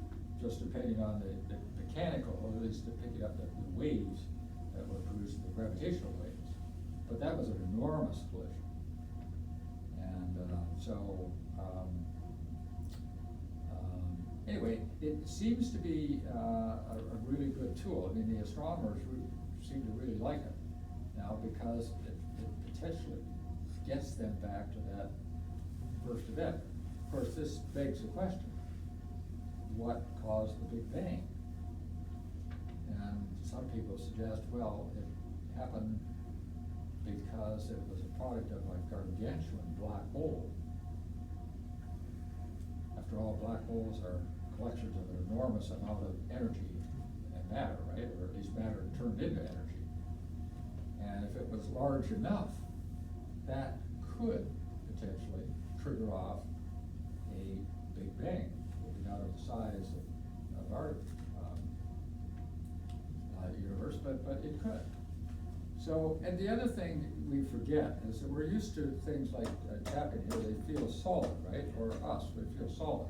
just depending on the mechanical, or at least to pick up the waves that were produced, the gravitational waves. But that was an enormous collision. And anyway, it seems to be a really good tool. I mean, the astronomers seem to really like it now, because it potentially gets them back to that first event. Of course, this begs the question: what caused the Big Bang? And some people suggest, well, it happened because it was a product of a gargantuan black hole. After all, black holes are collections of an enormous amount of energy and matter, right? Or at least matter turned into energy. And if it was large enough, that could potentially trigger off a Big Bang, maybe not of the size of our universe, but it could. So, and the other thing we forget is that we're used to things like tapping here, they feel solid, right? Or us, we feel solid.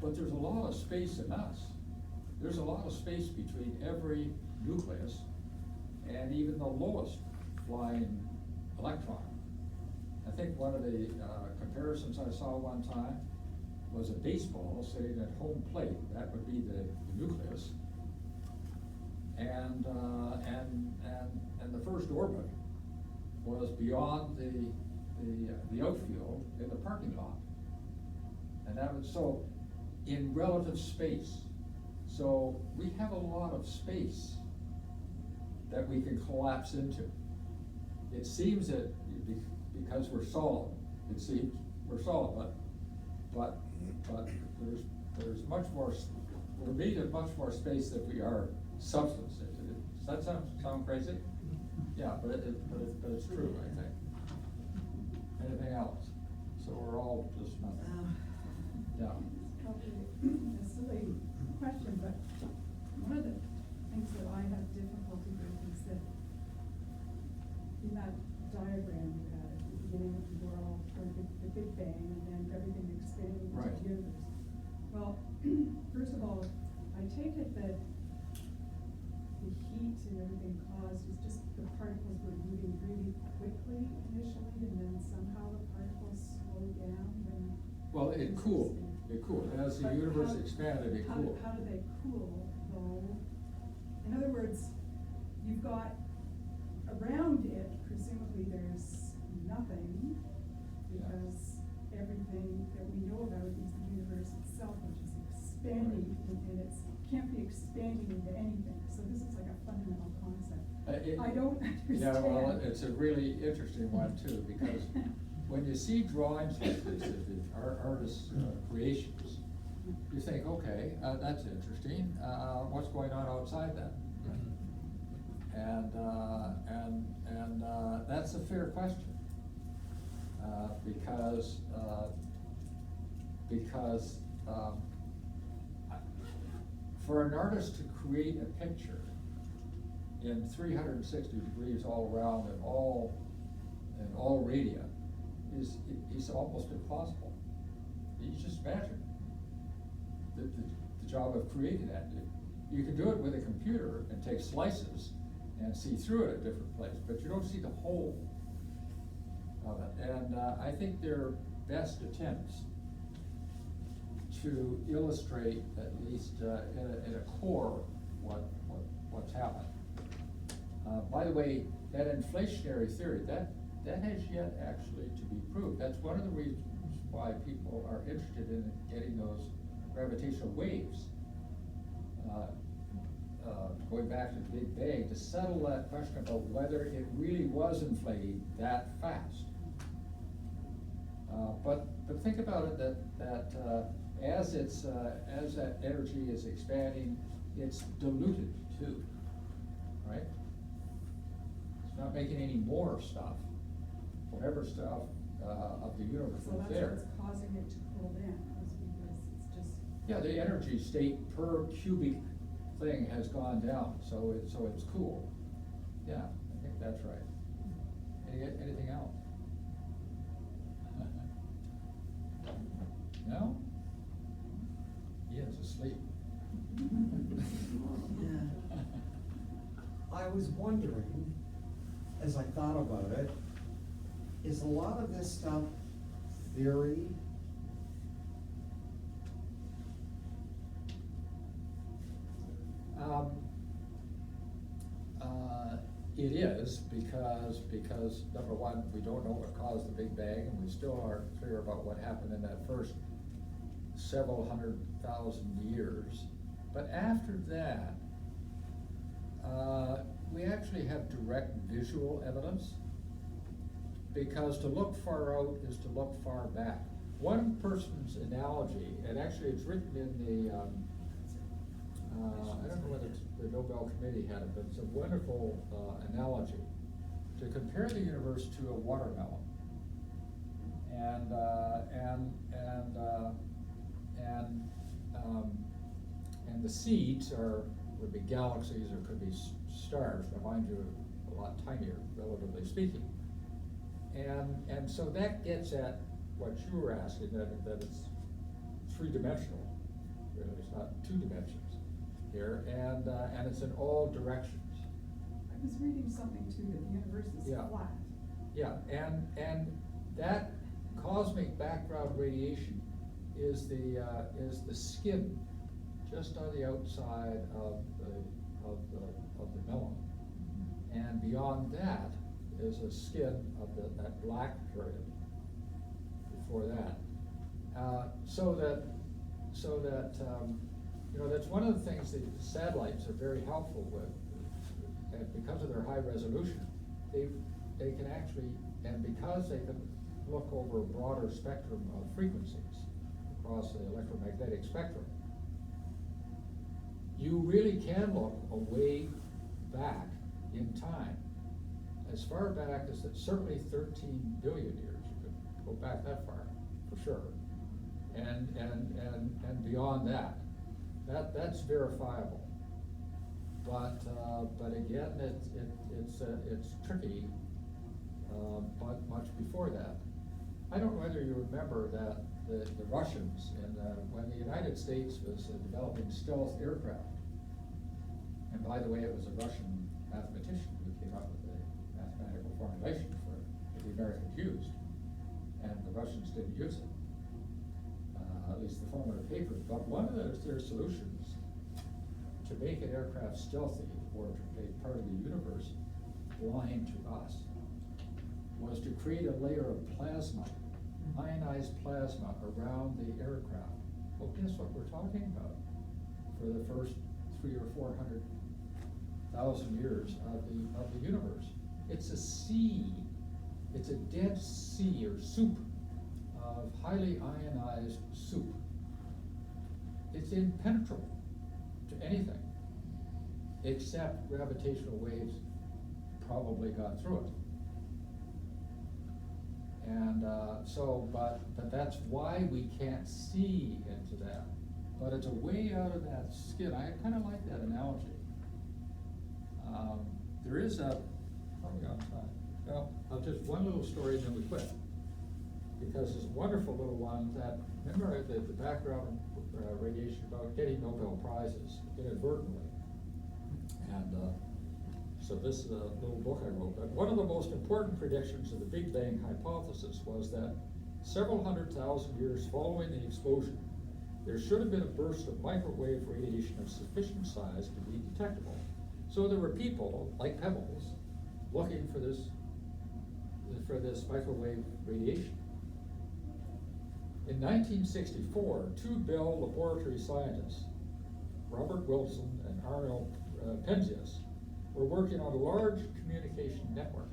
But there's a lot of space in us. There's a lot of space between every nucleus and even the lowest flying electron. I think one of the comparisons I saw one time was a baseball sitting at home plate. That would be the nucleus. And the first orbit was beyond the outfield in the parking lot. And that was so in relative space. So we have a lot of space that we can collapse into. It seems that because we're solid, it seems we're solid, but there's much more, we're made of much more space than we are substance. Does that sound crazy? Yeah, but it's true, I think. Anything else? So we're all just nothing. Yeah. Probably a silly question, but one of the things that I have difficulty with is that in that diagram you had at the beginning of the world, or the Big Bang, and then everything expanding into Right. the universe. Well, first of all, I take it that the heat and everything caused is just the particles were moving really quickly initially, and then somehow the particles slowed down when. Well, it cooled, it cooled, as the But universe how- expanded, it how- cooled. How do they cool, though? In other words, you've got, around it, presumably there's nothing, because everything that we know about is the universe itself, which is expanding, and it's, can't be expanding into anything, so this is like a fundamental concept. I don't understand. Yeah, well, it's a really interesting one too, because when you see drawings like this, artists' creations, you think, okay, that's interesting, what's going on outside that? And that's a fair question, because for an artist to create a picture in 360 degrees all around and all radia is almost impossible. You just imagine the job of creating that. You can do it with a computer and take slices and see through it at different places, but you don't see the whole of it. And I think their best attempts to illustrate, at least in a core, what's happened. By the way, that inflationary theory, that has yet actually to be proved. That's one of the reasons why people are interested in getting those gravitational waves. Going back to the Big Bang, to settle that question about whether it really was inflating that fast. But think about it that as that energy is expanding, it's diluted too, right? It's not making any more stuff. Whatever stuff of the universe So is that's there. what's causing it to cool down, is because it's just. Yeah, the energy state per cubic thing has gone down, so it's cool. Yeah, I think that's right. Anything else? No? Ian's asleep. I was wondering, as I thought about it, is a lot of this stuff theory? It is because number one, we don't know what caused the Big Bang, and we still aren't clear about what happened in that first several 100,000 years. But after that, we actually have direct visual evidence, because to look far out is to look far back. One person's analogy, and actually it's written in the, I don't know whether the Nobel Committee had it, but it's a wonderful analogy to compare the universe to a watermelon. And the seeds would be galaxies or could be stars. Now mind you, a lot tinier, relatively speaking. And so that gets at what you were asking, that it's three-dimensional. Really, it's not two dimensions here, and it's in all directions. I was reading something too, that the universe is Yeah. flat. Yeah, and that cosmic background radiation is the skin just on the outside of the melon, and beyond that is a skin of that black period before that. So that that's one of the things that satellites are very helpful with, and because of their high resolution, they can actually, and because they can look over a broader spectrum of frequencies across the electromagnetic spectrum, you really can look a way back in time, as far back as certainly 13 billion years. You could go back that far, for sure, and beyond that. That's verifiable. But again, it's tricky, but much before that. I don't know whether you remember that the Russians, when the United States was developing stealth aircraft, and by the way, it was a Russian mathematician who came up with the mathematical formulation for it that the Americans used, and the Russians didn't use it, at least the formula paper. But one of their solutions to make an aircraft stealthy or to make part of the universe blind to us was to create a layer of plasma, ionized plasma around the aircraft. Well, guess what we're talking about for the first 300,000 or 400,000 years of the universe. It's a sea, it's a dead sea or soup of highly ionized soup. It's impenetrable to anything, except gravitational waves probably got through it. And but that's why we can't see into that. But it's a way out of that skin. I kind of like that analogy. There is a, how are we on time? Well, I'll just one little story and then we quit. Because it's a wonderful little one that, remember the background radiation about getting Nobel Prizes inadvertently. And so this is a little book I wrote. But one of the most important predictions of the Big Bang hypothesis was that several 100,000 years following the explosion, there should have been a burst of microwave radiation of sufficient size to be detectable. So there were people, like pebbles, looking for this microwave radiation. In 1964, two Bell laboratory scientists, Robert Wilson and Arnold Penzias, were working on a large communication network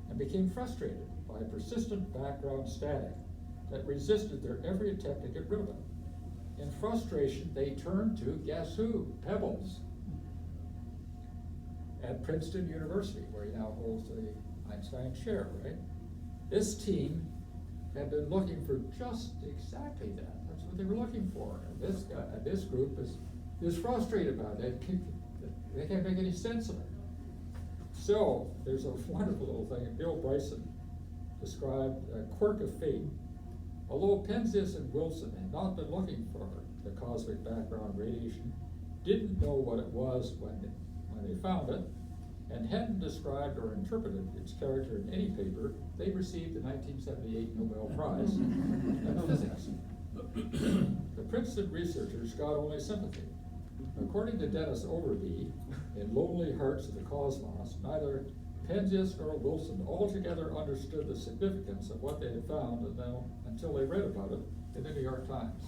and became frustrated by persistent background static that resisted their every attempt to get rid of it. In frustration, they turned to, guess who? Pebbles. At Princeton University, where he now holds the Einstein chair, right? This team had been looking for just exactly that. That's what they were looking for. And this group is frustrated about it. They can't make any sense of it. So there's a wonderful little thing. Bill Bryson described a quirk of fate. Although Penzias and Wilson had not been looking for the cosmic background radiation, didn't know what it was when they found it, and hadn't described or interpreted its character in any paper, they received the 1978 Nobel Prize in physics. The Princeton researchers got only sympathy. According to Dennis Overby, in Lonely Hearts of the Cosmos, neither Penzias nor Wilson altogether understood the significance of what they had found until they read about it in the New York Times.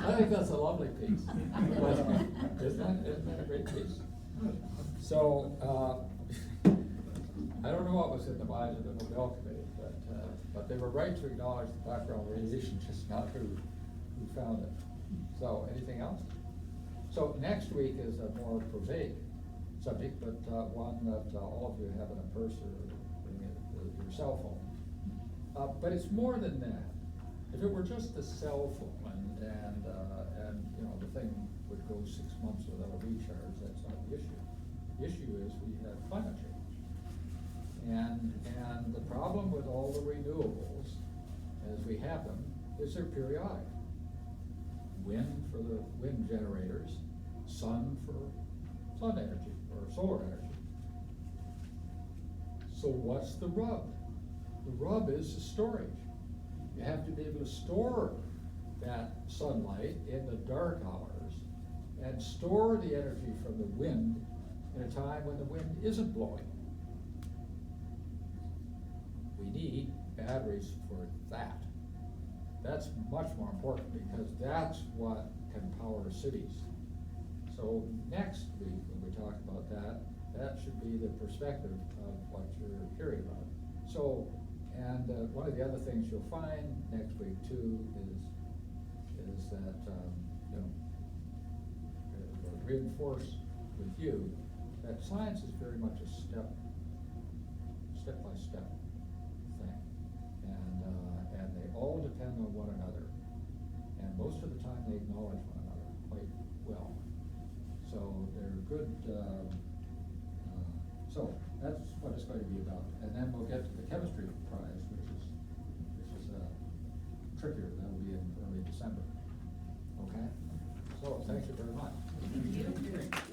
I think that's a lovely piece. Isn't that a great piece? So, I don't know what was in the mind of the Nobel Committee, but they were right to acknowledge the background radiation, just not who found it. So, anything else? So, next week is a more prosaic subject, but one that all of you have in a purse or your cell phone. But it's more than that. If it were just a cell phone and you know the thing would go 6 months without a recharge, that's not the issue. The issue is we have climate change, and the problem with all the renewables, as we have them, is they're periodic. Wind for the wind generators, sun for sun energy or solar energy. So what's the rub? The rub is the storage. You have to be able to store that sunlight in the dark hours and store the energy from the wind in a time when the wind isn't blowing. We need batteries for that. That's much more important because that's what can power cities. So next week when we talk about that, that should be the perspective of what you're hearing about. So, and one of the other things you'll find next week too is that you know, reinforce with you that science is very much a step-by-step thing, and they all depend on one another, and most of the time they acknowledge one another quite well. So they're good. So that's what it's going to be about. And then we'll get to the chemistry prize, which is trickier. That'll be in early December. Okay? So, thank you very much. Thank you.